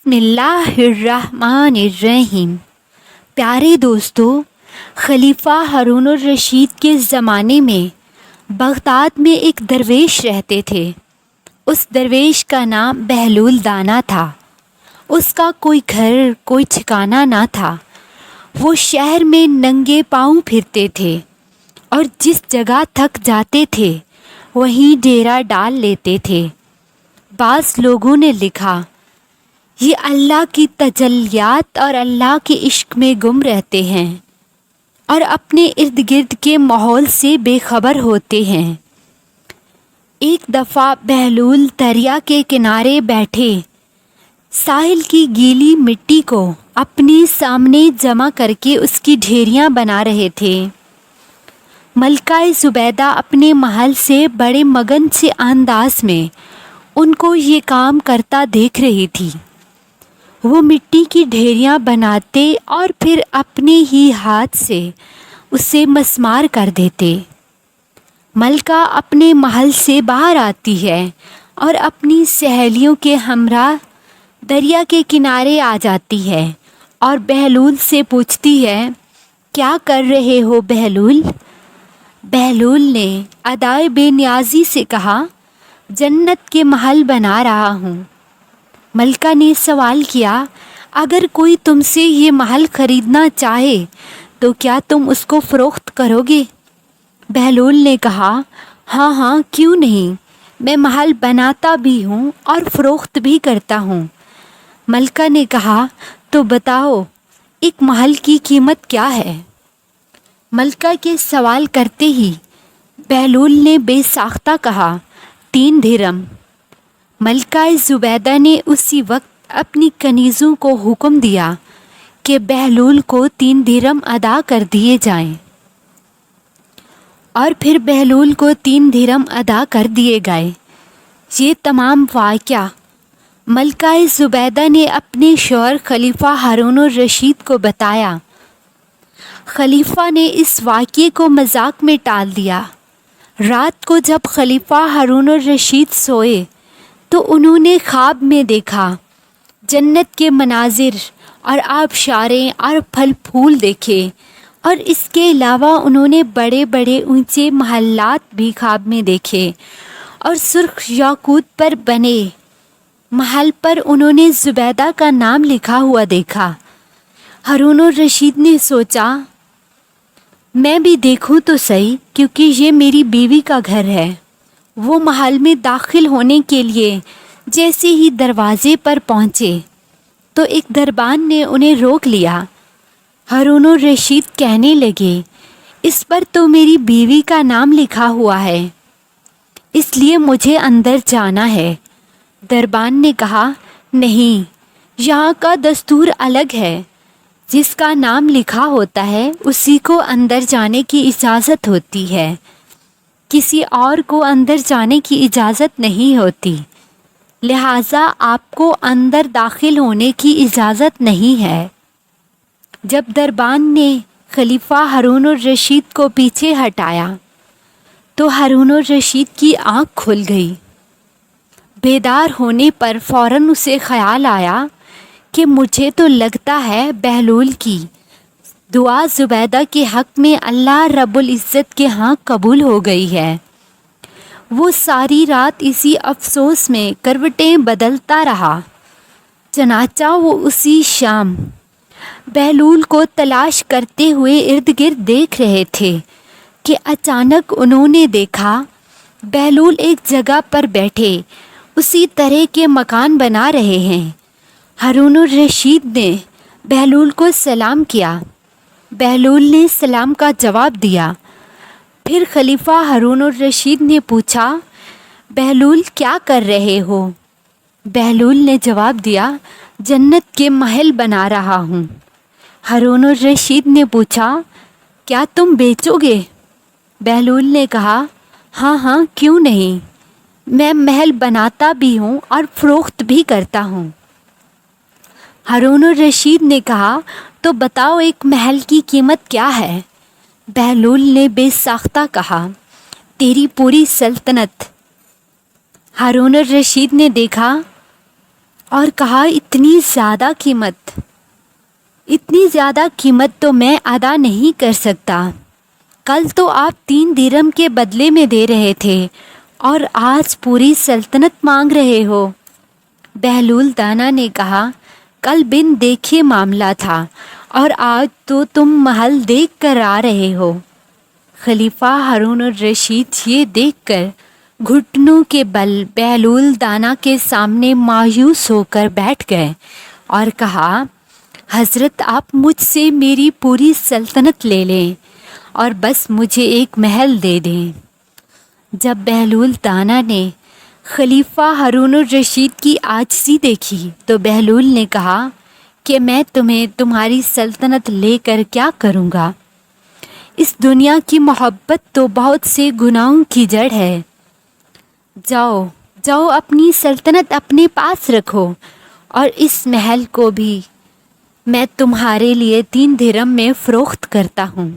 بسم اللہ الرحمن الرحیم۔ پیارے دوستو، خلیفہ ہارون الرشید کے زمانے میں بغداد میں ایک درویش رہتے تھے۔ اس درویش کا نام بہلول دانا تھا۔ اس کا کوئی گھر کوئی ٹھکانہ نہ تھا۔ وہ شہر میں ننگے پاؤں پھرتے تھے اور جس جگہ تھک جاتے تھے وہیں ڈیرا ڈال لیتے تھے۔ بعض لوگوں نے لکھا، یہ اللہ کی تجلیات اور اللہ کے عشق میں گم رہتے ہیں اور اپنے ارد گرد کے ماحول سے بے خبر ہوتے ہیں۔ ایک دفعہ بہلول دریا کے کنارے بیٹھے ساحل کی گیلی مٹی کو اپنے سامنے جمع کر کے اس کی ڈھیریاں بنا رہے تھے۔ ملکہ زبیدہ اپنے محل سے بڑے مگن سے انداز میں ان کو یہ کام کرتا دیکھ رہی تھی۔ وہ مٹی کی ڈھیریاں بناتے اور پھر اپنے ہی ہاتھ سے اسے مسمار کر دیتے۔ ملکہ اپنے محل سے باہر آتی ہے اور اپنی سہیلیوں کے ہمراہ دریا کے کنارے آ جاتی ہے اور بہلول سے پوچھتی ہے، کیا کر رہے ہو بہلول؟ بہلول نے ادائے بے نیازی سے کہا، جنت کے محل بنا رہا ہوں۔ ملکہ نے سوال کیا، اگر کوئی تم سے یہ محل خریدنا چاہے تو کیا تم اس کو فروخت کرو گے؟ بہلول نے کہا، ہاں کیوں نہیں، میں محل بناتا بھی ہوں اور فروخت بھی کرتا ہوں۔ ملکہ نے کہا، تو بتاؤ ایک محل کی قیمت کیا ہے؟ ملکہ کے سوال کرتے ہی بہلول نے بے ساختہ کہا، 3 درہم۔ ملکہ زبیدہ نے اسی وقت اپنی کنیزوں کو حکم دیا کہ بہلول کو 3 درہم ادا کر دیے جائیں، اور پھر بہلول کو 3 درہم ادا کر دیے گئے۔ یہ تمام واقعہ ملکہ زبیدہ نے اپنے شوہر خلیفہ ہارون الرشید کو بتایا۔ خلیفہ نے اس واقعے کو مذاق میں ٹال دیا۔ رات کو جب خلیفہ ہارون الرشید سوئے تو انہوں نے خواب میں دیکھا، جنت کے مناظر اور آبشاریں اور پھل پھول دیکھے، اور اس کے علاوہ انہوں نے بڑے بڑے اونچے محلات بھی خواب میں دیکھے، اور سرخ یاقوت پر بنے محل پر انہوں نے زبیدہ کا نام لکھا ہوا دیکھا۔ ہارون الرشید نے سوچا، میں بھی دیکھوں تو صحیح، کیونکہ یہ میری بیوی کا گھر ہے۔ وہ محل میں داخل ہونے کے لیے جیسے ہی دروازے پر پہنچے تو ایک دربان نے انہیں روک لیا۔ ہارون الرشید کہنے لگے، اس پر تو میری بیوی کا نام لکھا ہوا ہے، اس لیے مجھے اندر جانا ہے۔ دربان نے کہا، نہیں، یہاں کا دستور الگ ہے، جس کا نام لکھا ہوتا ہے اسی کو اندر جانے کی اجازت ہوتی ہے، کسی اور کو اندر جانے کی اجازت نہیں ہوتی، لہٰذا آپ کو اندر داخل ہونے کی اجازت نہیں ہے۔ جب دربان نے خلیفہ ہارون الرشید کو پیچھے ہٹایا تو ہارون الرشید کی آنکھ کھل گئی۔ بیدار ہونے پر فوراً اسے خیال آیا کہ مجھے تو لگتا ہے بہلول کی دعا زبیدہ کے حق میں اللہ رب العزت کے ہاں قبول ہو گئی ہے۔ وہ ساری رات اسی افسوس میں کروٹیں بدلتا رہا۔ چنانچہ وہ اسی شام بہلول کو تلاش کرتے ہوئے ارد گرد دیکھ رہے تھے کہ اچانک انہوں نے دیکھا بہلول ایک جگہ پر بیٹھے اسی طرح کے مکان بنا رہے ہیں۔ ہارون الرشید نے بہلول کو سلام کیا۔ بہلول نے سلام کا جواب دیا۔ پھر خلیفہ ہارون الرشید نے پوچھا، بہلول کیا کر رہے ہو؟ بہلول نے جواب دیا، جنت کے محل بنا رہا ہوں۔ ہارون الرشید نے پوچھا، کیا تم بیچو گے؟ بہلول نے کہا، ہاں کیوں نہیں، میں محل بناتا بھی ہوں اور فروخت بھی کرتا ہوں۔ ہارون الرشید نے کہا، تو بتاؤ ایک محل کی قیمت کیا ہے؟ بہلول نے بے ساختہ کہا، تیری پوری سلطنت۔ ہارون الرشید نے دیکھا اور کہا اتنی زیادہ قیمت تو میں ادا نہیں کر سکتا. کل تو آپ 3 درہم کے بدلے میں دے رہے تھے اور آج پوری سلطنت مانگ رہے ہو. بہلول دانا نے کہا کل بن دیکھے معاملہ تھا اور آج تو تم محل دیکھ کر آ رہے ہو. خلیفہ ہارون الرشید یہ دیکھ کر گھٹنوں کے بل بہلول دانا کے سامنے مایوس ہو کر بیٹھ گئے اور کہا حضرت آپ مجھ سے میری پوری سلطنت لے لیں اور بس مجھے ایک محل دے دیں. جب بہلول دانا نے خلیفہ ہارون الرشید کی عاجزی دیکھی تو بہلول نے کہا کہ میں تمہیں تمہاری سلطنت لے کر کیا کروں گا؟ اس دنیا کی محبت تو بہت سے گناہوں کی جڑ ہے. جاؤ اپنی سلطنت اپنے پاس رکھو اور اس محل کو بھی میں تمہارے لیے 3 درہم میں فروخت کرتا ہوں.